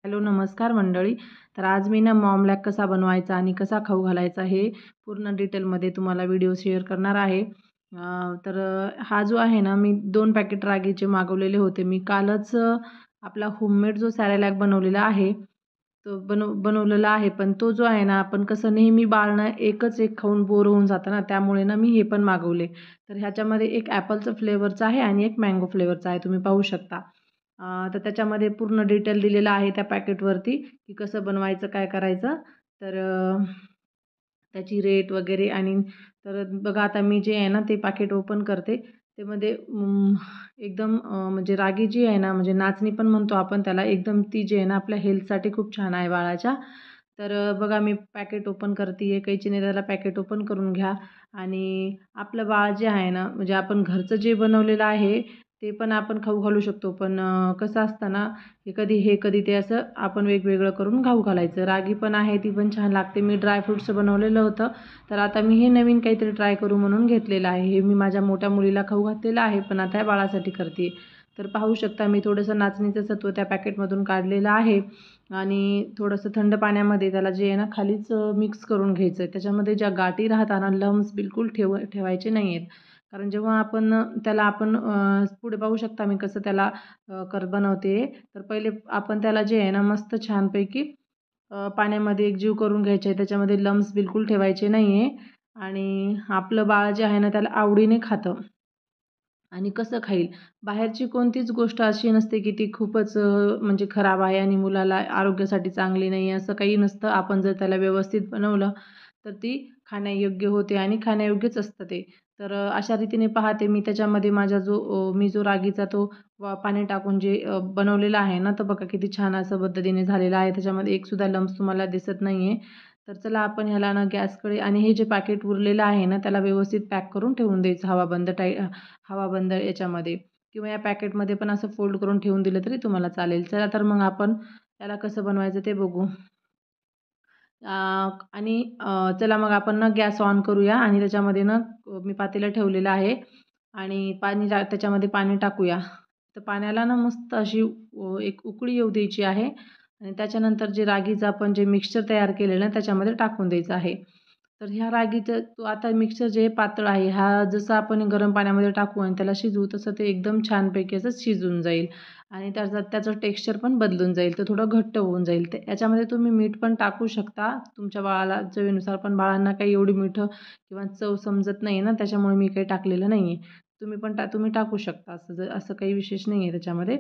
Hello, नमस्कार मंडळी. तर आज मी ना मॉम लॅक कसा बनवायचा आणि कसा खाऊ घालायचा हे पूर्ण डिटेलमध्ये तुम्हाला व्हिडिओ शेअर करणार आहे. हा जो आहे ना, मी 2 पॅकेट रागीचे मागवलेले होते. मी कालच आपला होममेड जो सॅरेलॅक बनवलेला आहे, तो बनवलेला आहे. पण तो जो आहे ना, आपण कसं नेहमी बाळनं एकच एक खाऊन बोर होऊन जातं ना, त्यामुळे ना मी हे पण मागवले. तर ह्याच्यामध्ये एक ॲपलचं फ्लेवरचं आहे आणि एक मँगो फ्लेवरचं आहे. तुम्ही पाहू शकता. तर त्याच्यामध्ये पूर्ण डिटेल दिलेलं आहे त्या पॅकेटवरती, की कसं बनवायचं, काय करायचं. तर त्याची रेट वगैरे आणि तर बघा आता मी जे आहे ना ते पाकीट ओपन करते. ते मध्ये एकदम म्हणजे रागी जी आहे ना, म्हणजे नाचणी पण म्हणतो आपण त्याला, एकदम ती जी आहे ना आपल्या हेल्थसाठी खूप छान आहे बाळाच्या. तर बघा मी पॅकेट ओपन करते आहे. कैचीने त्याला पॅकेट ओपन करून घ्या आणि आपलं बाळ जे आहे ना, म्हणजे आपण घरचं जे बनवलेलं आहे ते पण आपण खाऊ घालू शकतो. पण कसं असतं ना, हे कधी ते असं आपण वेगवेगळं करून खाऊ घालायचं. रागी पण आहे, ती पण छान लागते. मी ड्रायफ्रुट्सचं बनवलेलं होतं. तर आता मी हे नवीन काहीतरी ट्राय करू म्हणून घेतलेलं आहे. हे मी माझ्या मोठ्या मुलीला खाऊ घातलेलं आहे, पण आता या बाळासाठी करते. तर पाहू शकता मी थोडंसं नाचणीचं सत्व त्या पॅकेटमधून काढलेलं आहे आणि थोडंसं थंड पाण्यामध्ये त्याला जे आहे ना खालीच मिक्स करून घ्यायचं आहे. त्याच्यामध्ये ज्या गाठी राहतात ना, लम्स बिलकुल ठेवायचे नाही आहेत. कारण जेव्हा त्याला आपण पुढे पाहू शकता मी कसं त्याला बनवते. तर पहिले आपण त्याला जे आहे ना मस्त छानपैकी पाण्यामध्ये एकजीव करून घ्यायचे आहे. त्याच्यामध्ये लम्स बिलकुल ठेवायचे नाही आहे आणि आपलं बाळ जे आहे ना त्याला आवडीने खातं आणि कसं खाईल. बाहेरची कोणतीच गोष्ट अशी नसते की ती खूपच म्हणजे खराब आहे आणि मुलाला आरोग्यासाठी चांगली नाही आहे, असं काही नसतं. आपण जर त्याला व्यवस्थित बनवलं तर ती खाण्यायोग्य होते आणि खाण्यायोग्यच असतं ते. तर अशा रीतीने पाहते मी त्याच्यामध्ये मी जो रागीचा तो पाणी टाकून जे बनवलेलं आहे ना, तर बघा किती छान असं पद्धतीने झालेलं आहे. त्याच्यामध्ये एकसुद्धा लम्स तुम्हाला दिसत नाही आहे. तर चला आपण ह्याला ना गॅसकडे आणि हे जे पॅकेट उरलेलं आहे ना, त्याला व्यवस्थित पॅक करून ठेवून द्यायचं हवाबंद याच्यामध्ये किंवा या पॅकेटमध्ये पण असं फोल्ड करून ठेवून दिलं तरी तुम्हाला चालेल. चला तर मग आपण त्याला कसं बनवायचं ते बघू. अ, आणि चला मग आपण ना गॅस ऑन करूया आणि त्याच्यामध्ये ना मी पातेलं ठेवलेलं आहे आणि त्याच्यामध्ये पाणी टाकूया. तर पाण्याला ना मस्त अशी एक उकळी येऊ द्यायची आहे आणि त्याच्यानंतर जे रागीचं आपण जे मिक्सचर तयार केलेलं ना त्याच्यामध्ये टाकून द्यायचं आहे. तर ह्या रागीचं तो आता मिक्सचर जे पातळ आहे, हा जसं आपण गरम पाण्यामध्ये टाकू आणि त्याला शिजवू तसं ते एकदम छानपैकी असं शिजून जाईल आणि त्याचं टेक्स्चर पण बदलून जाईल. तर थोडं घट्ट होऊन जाईल. ते याच्यामध्ये तुम्ही मीठ पण टाकू शकता तुमच्या बाळाला चवीनुसार. पण बाळांना काही एवढी मिठं किंवा चव समजत नाही ना, त्याच्यामुळे मी काही टाकलेलं नाही आहे. तुम्ही टाकू शकता. असं काही विशेष नाही आहे त्याच्यामध्ये.